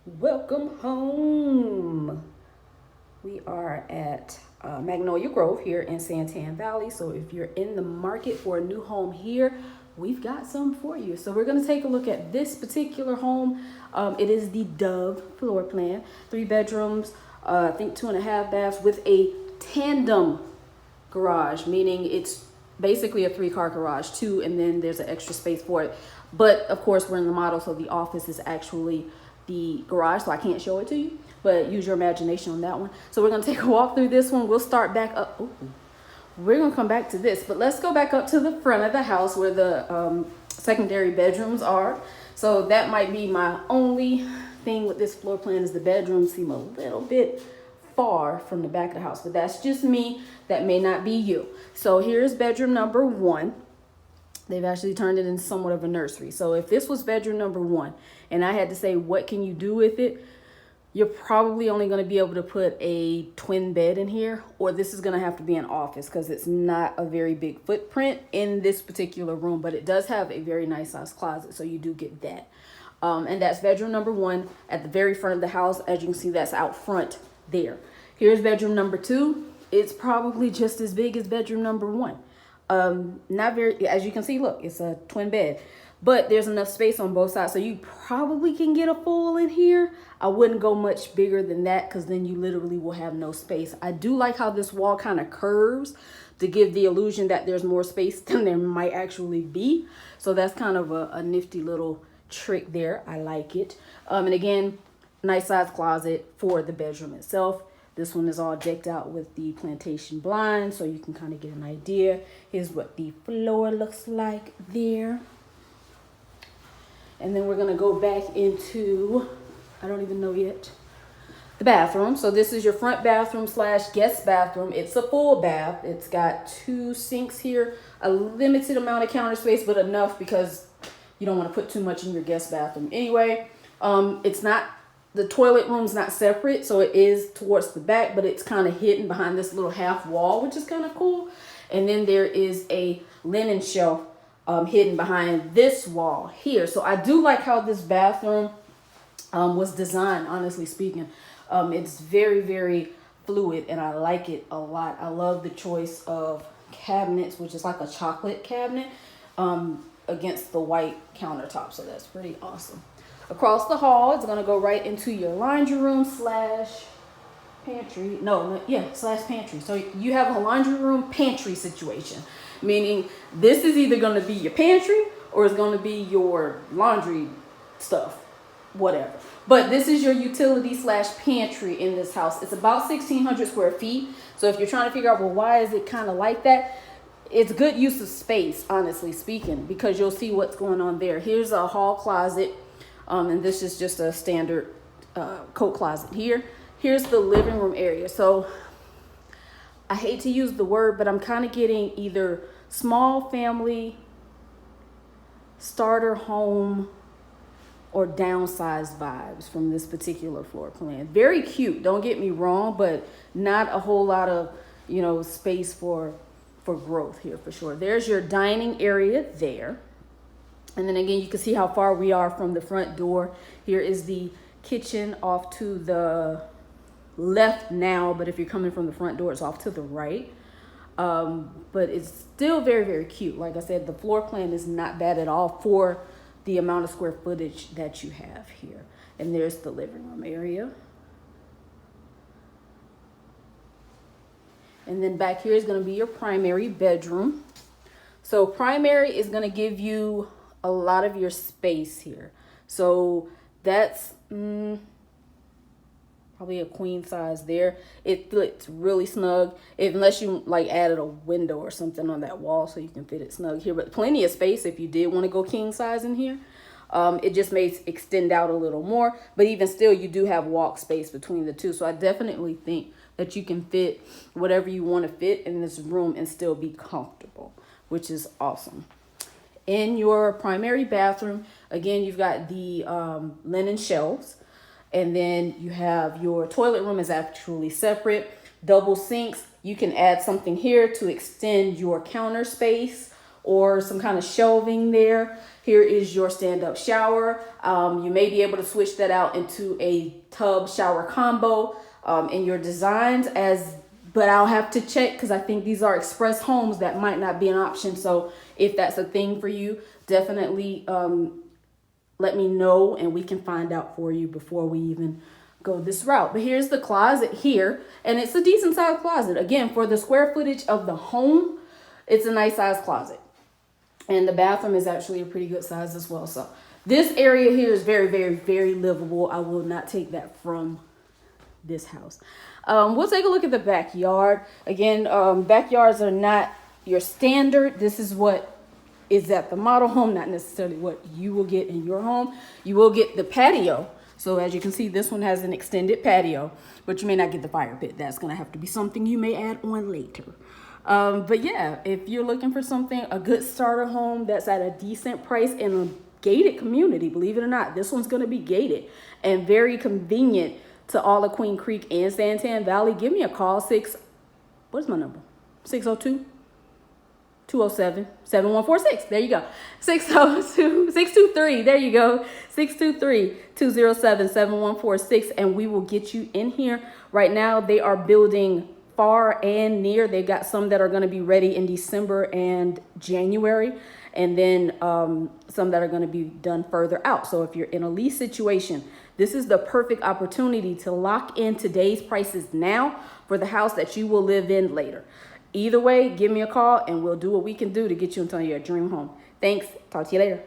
Welcome home. We are at Magnolia Grove here in Santan Valley. So if you're in the market for a new home here, we've got some for you. So we're going to take a look at this particular home. It is the Dove floor plan, 3 bedrooms, I think 2.5 baths with a tandem garage, meaning it's basically a 3-car garage, 2, and then there's an extra space for it. But of course, we're in the model, so the office is actually the garage, so I can't show it to you, but use your imagination on that one. So we're gonna take a walk through this one. We'll start back up. Ooh, we're gonna come back to this, but let's go back up to the front of the house where the secondary bedrooms are. So that might be my only thing with this floor plan is the bedrooms seem a little bit far from the back of the house, but that's just me. That may not be you. So here's bedroom number 1. They've actually turned it into somewhat of a nursery. So if this was bedroom number 1 and I had to say, what can you do with it? You're probably only going to be able to put a twin bed in here, or this is going to have to be an office because it's not a very big footprint in this particular room, but it does have a very nice size closet. So you do get that. And that's bedroom number 1 at the very front of the house. As you can see, that's out front there. Here's bedroom number 2. It's probably just as big as bedroom number 1. Not very, as you can see, look, it's a twin bed, but there's enough space on both sides. So you probably can get a full in here. I wouldn't go much bigger than that because then you literally will have no space. I do like how this wall kind of curves to give the illusion that there's more space than there might actually be. So that's kind of a nifty little trick there. I like it. And again, nice size closet for the bedroom itself. This one is all decked out with the plantation blinds, so you can kind of get an idea. Here's what the floor looks like there. And then we're going to go back into, I don't even know yet, the bathroom. So this is your front bathroom / guest bathroom. It's a full bath. It's got 2 sinks here, a limited amount of counter space, but enough because you don't want to put too much in your guest bathroom anyway. It's not, the toilet room's not separate, so it is towards the back, but it's kind of hidden behind this little half wall, which is kind of cool. And then there is a linen shelf hidden behind this wall here. So I do like how this bathroom was designed, honestly speaking. It's very, very fluid, and I like it a lot. I love the choice of cabinets, which is like a chocolate cabinet against the white countertop. So that's pretty awesome. Across the hall, it's going to go right into your laundry room / pantry. / pantry. So you have a laundry room pantry situation, meaning this is either going to be your pantry or it's going to be your laundry stuff, whatever. But this is your utility / pantry in this house. It's about 1,600 square feet. So if you're trying to figure out, well, why is it kind of like that? It's good use of space, honestly speaking, because you'll see what's going on there. Here's a hall closet. And this is just a standard coat closet here. Here's the living room area. So I hate to use the word, but I'm kind of getting either small family, starter home, or downsized vibes from this particular floor plan. Very cute, don't get me wrong, but not a whole lot of, space for growth here for sure. There's your dining area there. And then again, you can see how far we are from the front door. Here is the kitchen off to the left now, but if you're coming from the front door, it's off to the right. But it's still very, very cute. Like I said, the floor plan is not bad at all for the amount of square footage that you have here. And there's the living room area. And then back here is going to be your primary bedroom. So primary is going to give you a lot of your space here. So that's probably a queen size there. It fits really snug, unless you added a window or something on that wall so you can fit it snug here. But plenty of space if you did want to go king size in here. It just may extend out a little more, but even still, you do have walk space between the two. So I definitely think that you can fit whatever you want to fit in this room and still be comfortable, which is awesome. In your primary bathroom, again, you've got the linen shelves, and then you have your toilet room is actually separate. Double sinks. You can add something here to extend your counter space, or some kind of shelving there. Here is your stand-up shower. You may be able to switch that out into a tub shower combo in your designs, but I'll have to check because I think these are express homes that might not be an option. So if that's a thing for you, definitely let me know and we can find out for you before we even go this route. But here's the closet here, and it's a decent sized closet. Again, for the square footage of the home, it's a nice sized closet. And the bathroom is actually a pretty good size as well. So this area here is very, very, very livable. I will not take that from this house. We'll take a look at the backyard. Again, backyards are not your standard. This is what is at the model home, not necessarily what you will get in your home. You will get the patio. So as you can see, this one has an extended patio, but you may not get the fire pit. That's going to have to be something you may add on later. But yeah, if you're looking for something, a good starter home that's at a decent price in a gated community, believe it or not, this one's going to be gated and very convenient to all of Queen Creek and Santan Valley. Give me a call. What's my number? 602-207-7146. There you go. 623. There you go. 623-207-7146. And we will get you in here. Right now, they are building far and near. They've got some that are going to be ready in December and January, and then some that are going to be done further out. So if you're in a lease situation, this is the perfect opportunity to lock in today's prices now for the house that you will live in later. Either way, give me a call and we'll do what we can do to get you into your dream home. Thanks. Talk to you later.